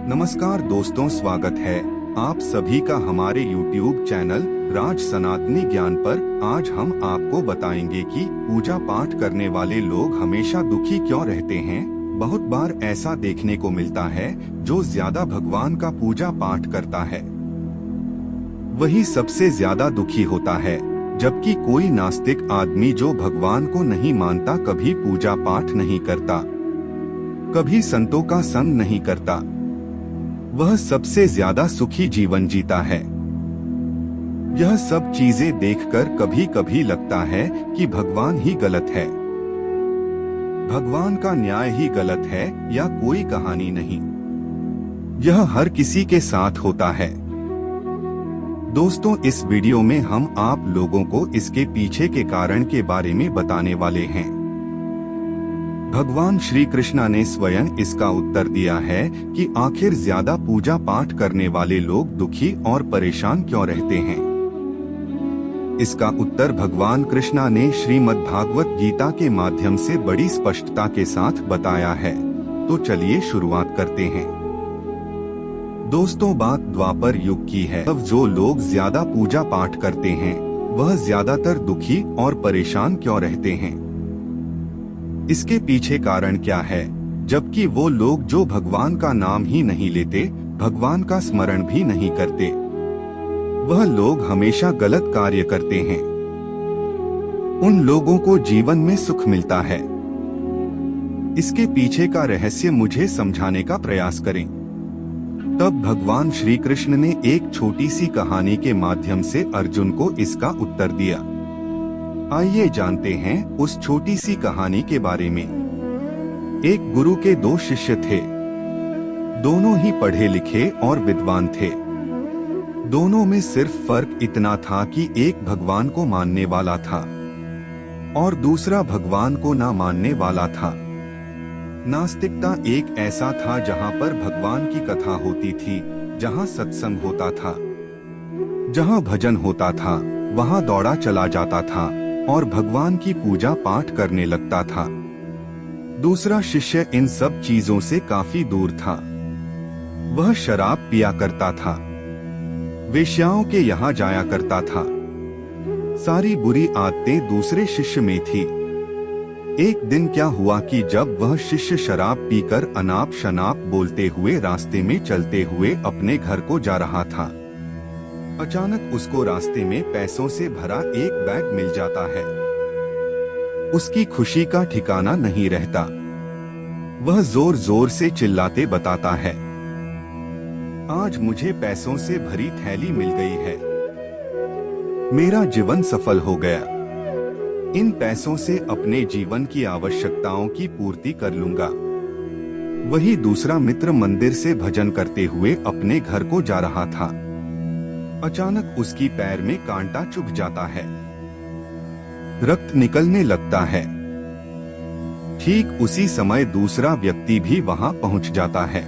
नमस्कार दोस्तों, स्वागत है आप सभी का हमारे YouTube चैनल राज सनातनी ज्ञान पर। आज हम आपको बताएंगे कि पूजा पाठ करने वाले लोग हमेशा दुखी क्यों रहते हैं। बहुत बार ऐसा देखने को मिलता है, जो ज्यादा भगवान का पूजा पाठ करता है वही सबसे ज्यादा दुखी होता है, जबकि कोई नास्तिक आदमी जो भगवान को नहीं मानता, कभी पूजा पाठ नहीं करता, कभी संतों का संग नहीं करता, वह सबसे ज्यादा सुखी जीवन जीता है। यह सब चीजें देखकर कभी कभी लगता है कि भगवान ही गलत है, भगवान का न्याय ही गलत है या कोई कहानी नहीं। यह हर किसी के साथ होता है। दोस्तों, इस वीडियो में हम आप लोगों को इसके पीछे के कारण के बारे में बताने वाले हैं। भगवान श्री कृष्ण ने स्वयं इसका उत्तर दिया है कि आखिर ज्यादा पूजा पाठ करने वाले लोग दुखी और परेशान क्यों रहते हैं। इसका उत्तर भगवान कृष्ण ने श्रीमद् भागवत गीता के माध्यम से बड़ी स्पष्टता के साथ बताया है। तो चलिए शुरुआत करते हैं। दोस्तों, बात द्वापर युग की है। अब जो लोग ज्यादा पूजा पाठ करते हैं वह ज्यादातर दुखी और परेशान क्यों रहते हैं। इसके पीछे कारण क्या है, जबकि वो लोग जो भगवान का नाम ही नहीं लेते, भगवान का स्मरण भी नहीं करते, वह लोग हमेशा गलत कार्य करते हैं। उन लोगों को जीवन में सुख मिलता है। इसके पीछे का रहस्य मुझे समझाने का प्रयास करें। तब भगवान श्री कृष्ण ने एक छोटी सी कहानी के माध्यम से अर्जुन को इसका उत्तर दिया। आइए जानते हैं उस छोटी सी कहानी के बारे में। एक गुरु के दो शिष्य थे। दोनों ही पढ़े लिखे और विद्वान थे। दोनों में सिर्फ फर्क इतना था कि एक भगवान को मानने वाला था और दूसरा भगवान को ना मानने वाला था। नास्तिकता एक ऐसा था जहां पर भगवान की कथा होती थी, जहां सत्संग होता था, जहां भजन होता था, वहां दौड़ा चला जाता था और भगवान की पूजा पाठ करने लगता था। दूसरा शिष्य इन सब चीजों से काफी दूर था। वह शराब पिया करता था, वेश्याओं के यहाँ जाया करता था। सारी बुरी आदतें दूसरे शिष्य में थी। एक दिन क्या हुआ कि जब वह शिष्य शराब पीकर अनाप शनाप बोलते हुए रास्ते में चलते हुए अपने घर को जा रहा था, अचानक उसको रास्ते में पैसों से भरा एक बैग मिल जाता है। उसकी खुशी का ठिकाना नहीं रहता। वह जोर जोर से चिल्लाते बताता है, आज मुझे पैसों से भरी थैली मिल गई है, मेरा जीवन सफल हो गया। इन पैसों से अपने जीवन की आवश्यकताओं की पूर्ति कर लूंगा। वही दूसरा मित्र मंदिर से भजन करते हुए अपने घर को जा रहा था। अचानक उसकी पैर में कांटा चुभ जाता है, रक्त निकलने लगता है। ठीक उसी समय दूसरा व्यक्ति भी वहां पहुंच जाता है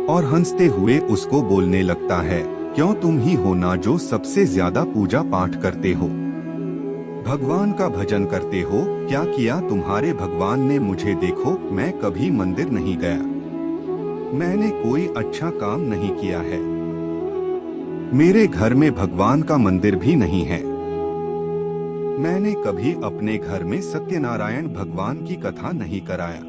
और हंसते हुए उसको बोलने लगता है, क्यों तुम ही हो ना जो सबसे ज्यादा पूजा पाठ करते हो, भगवान का भजन करते हो। क्या किया तुम्हारे भगवान ने मुझे, देखो मैं कभी मंदिर नहीं गया, मैंने कोई अच्छा काम नहीं किया है, मेरे घर में भगवान का मंदिर भी नहीं है, मैंने कभी अपने घर में सत्यनारायण भगवान की कथा नहीं कराया,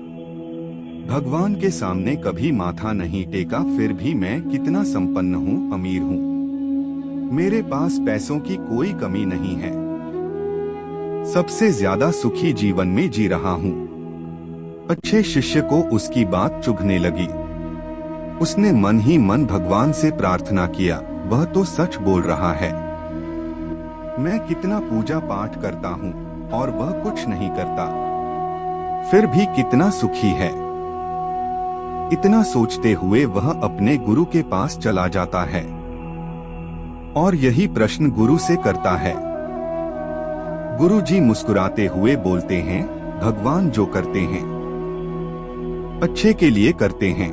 भगवान के सामने कभी माथा नहीं टेका, फिर भी मैं कितना संपन्न हूँ, अमीर हूँ, मेरे पास पैसों की कोई कमी नहीं है, सबसे ज्यादा सुखी जीवन में जी रहा हूँ। अच्छे शिष्य को उसकी बात चुभने लगी। उसने मन ही मन भगवान से प्रार्थना किया, वह तो सच बोल रहा है, मैं कितना पूजा पाठ करता हूँ और वह कुछ नहीं करता, फिर भी कितना सुखी है। इतना सोचते हुए वह अपने गुरु के पास चला जाता है और यही प्रश्न गुरु से करता है। गुरु जी मुस्कुराते हुए बोलते हैं, भगवान जो करते हैं अच्छे के लिए करते हैं,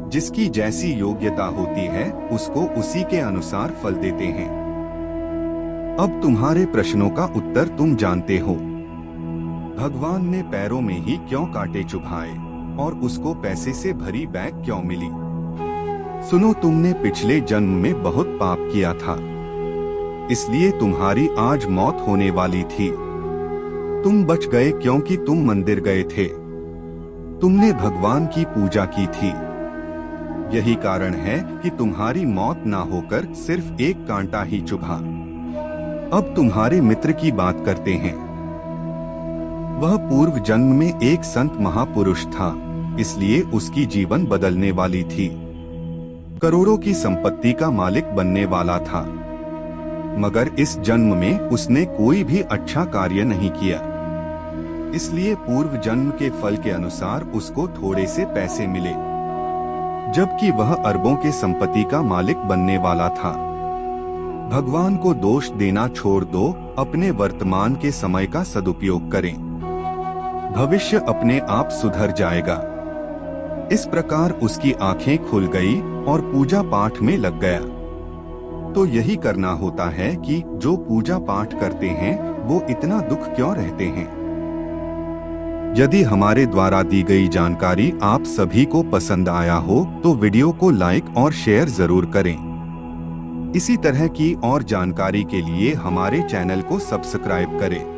जिसकी जैसी योग्यता होती है उसको उसी के अनुसार फल देते हैं। अब तुम्हारे प्रश्नों का उत्तर तुम जानते हो। भगवान ने पैरों में ही क्यों कांटे चुभाए, और उसको पैसे से भरी बैग क्यों मिली? सुनो, तुमने पिछले जन्म में बहुत पाप किया था, इसलिए तुम्हारी आज मौत होने वाली थी। तुम बच गए क्योंकि तुम मंदिर गए थे, तुमने भगवान की पूजा की थी। यही कारण है कि तुम्हारी मौत ना होकर सिर्फ एक कांटा ही चुभा। अब तुम्हारे मित्र की बात करते हैं। वह पूर्व जन्म में एक संत महापुरुष था, इसलिए उसकी जीवन बदलने वाली थी। करोड़ों की संपत्ति का मालिक बनने वाला था, मगर इस जन्म में उसने कोई भी अच्छा कार्य नहीं किया, इसलिए पूर्व जन्म के फल के अनुसार उसको थोड़े से पैसे मिले, जबकि वह अरबों के संपत्ति का मालिक बनने वाला था। भगवान को दोष देना छोड़ दो, अपने वर्तमान के समय का सदुपयोग करें, भविष्य अपने आप सुधर जाएगा। इस प्रकार उसकी आंखें खुल गई और पूजा पाठ में लग गया। तो यही करना होता है कि जो पूजा पाठ करते हैं वो इतना दुख क्यों रहते हैं। यदि हमारे द्वारा दी गई जानकारी आप सभी को पसंद आया हो तो वीडियो को लाइक और शेयर जरूर करें। इसी तरह की और जानकारी के लिए हमारे चैनल को सब्सक्राइब करें।